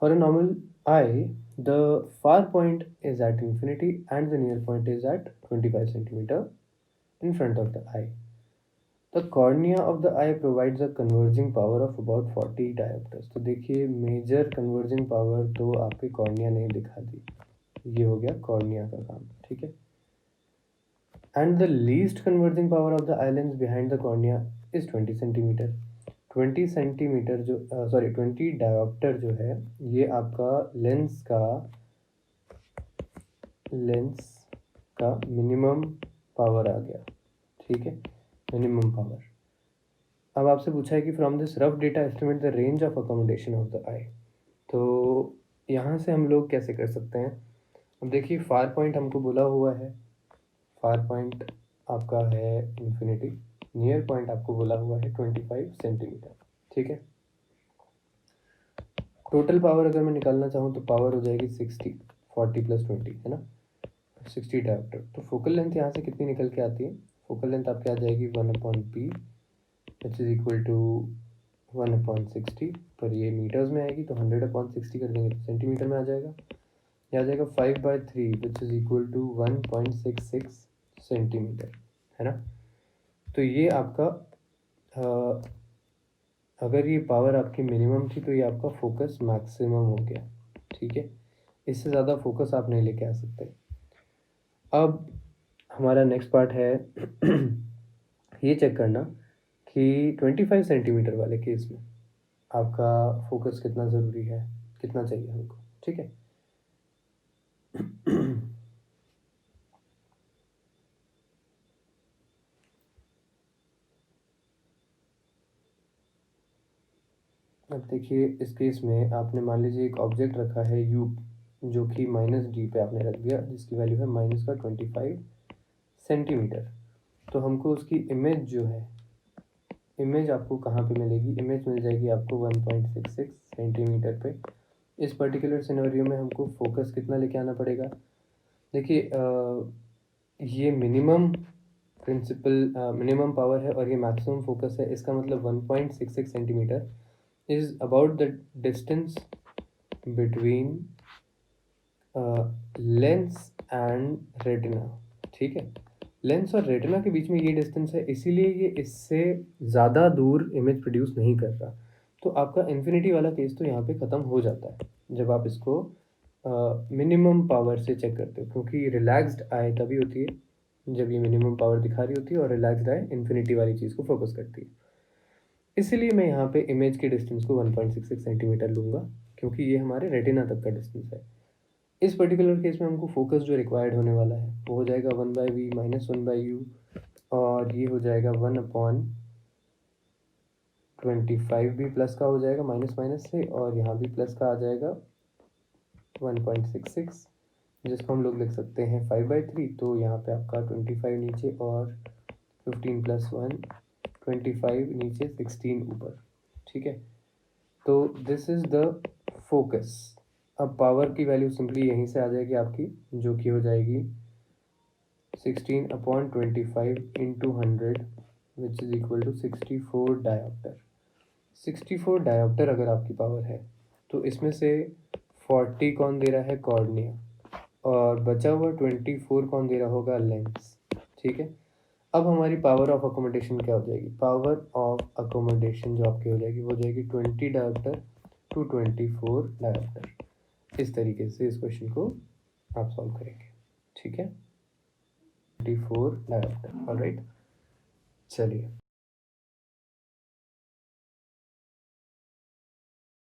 For a normal eye, the far point is at infinity and the near point is at 25 centimeter in front of the eye. The cornea of the eye provides a converging power of about 40 diopters. तो देखिए major converging power तो आपके cornea ने दिखा दी, ये हो गया cornea का काम, ठीक है। And the least converging power of the eye lens behind the cornea is 20 centimetre. 20 centimetre जो 20 डायोप्टर जो है ये आपका लेंस का मिनिमम पावर आ गया, ठीक है, मिनिमम पावर। अब आपसे पूछा है कि from this rough data estimate the range of accommodation of the eye. तो यहाँ से हम लोग कैसे कर सकते हैं? अब देखिए फार पॉइंट हमको बोला हुआ है, फार पॉइंट आपका है इन्फिनिटी, नियर पॉइंट आपको बोला हुआ है 25 सेंटीमीटर, ठीक है। टोटल पावर अगर मैं निकालना चाहूँ तो पावर हो जाएगी 60, 40 + 20 है ना, 60 डायोप्टर। तो फोकल लेंथ यहाँ से कितनी निकल के आती है? फोकल लेंथ आपकी आ जाएगी 1/p which is equal to 1/60, पर ये मीटर्स में आएगी तो 100/60 कर देंगे तो सेंटीमीटर में आ जाएगा। यह आ जाएगा 5/3 which is equal to 1.66 centimetre, है ना। तो ये आपका अगर ये पावर आपकी मिनिमम थी तो ये आपका फोकस मैक्सिमम हो गया, ठीक है। इससे ज़्यादा फोकस आप नहीं लेके आ सकते। अब हमारा नेक्स्ट पार्ट है ये चेक करना कि 25 सेंटीमीटर वाले केस में आपका फोकस कितना ज़रूरी है, कितना चाहिए हमको, ठीक है। अब देखिए इस केस में आपने मान लीजिए एक ऑब्जेक्ट रखा है u जो कि -d पे आपने रख दिया, जिसकी वैल्यू है -25 सेंटीमीटर। तो हमको उसकी इमेज जो है, इमेज आपको कहाँ पे मिलेगी? इमेज मिल जाएगी आपको 1.66 सेंटीमीटर पे। इस पर्टिकुलर सिनेरियो में हमको फोकस कितना लेके आना पड़ेगा? देखिए ये मिनिमम मिनिमम पावर है और ये मैक्सिमम फोकस है। इसका मतलब 1.66 centimetre is about the distance between lens and retina, ठीक है। लेंस और रेटिना के बीच में ये डिस्टेंस है, इसीलिए ये इससे ज़्यादा दूर इमेज प्रोड्यूस नहीं कर रहा। तो आपका इन्फिनिटी वाला केस तो यहाँ पे ख़त्म हो जाता है जब आप इसको मिनिमम पावर से चेक करते हो, क्योंकि रिलैक्स्ड आई तभी होती है जब ये मिनिमम पावर दिखा रही होती है और रिलैक्स्ड आई इन्फिनिटी वाली चीज़ को फोकस करती है। इसलिए मैं यहाँ पे इमेज के डिस्टेंस को 1.66 सेंटीमीटर लूँगा, क्योंकि ये हमारे रेटिना तक का डिस्टेंस है। इस पर्टिकुलर केस में हमको फोकस जो रिक्वायर्ड होने वाला है वो हो जाएगा 1/v - 1/u, और ये हो जाएगा 1/25 भी प्लस का हो जाएगा माइनस माइनस से, और यहाँ भी प्लस का आ जाएगा 1.66, जिसको हम लोग लिख सकते हैं 5/3। तो यहाँ पे आपका 25 नीचे और 15 + 1 25 नीचे 16 ऊपर, ठीक है। तो दिस इज़ द फोकस। अब पावर की वैल्यू सिंपली यहीं से आ जाएगी आपकी, जो कि हो जाएगी 16/25 × 100 which is equal to 64 dioptre. 64 dioptre अगर आपकी पावर है तो इसमें से 40 कौन दे रहा है? कॉर्निया, और बचा हुआ 24 कौन दे रहा होगा? लेंस, ठीक है। अब हमारी पावर ऑफ अकोमोडेशन क्या हो जाएगी? पावर ऑफ अकोमोडेशन जो आपकी हो जाएगी वो हो जाएगी 20 डायोप्टर टू 24 डायोप्टर। इस तरीके से इस क्वेश्चन को आप सॉल्व करेंगे, ठीक है। 24 डायोप्टर, ऑलराइट। चलिए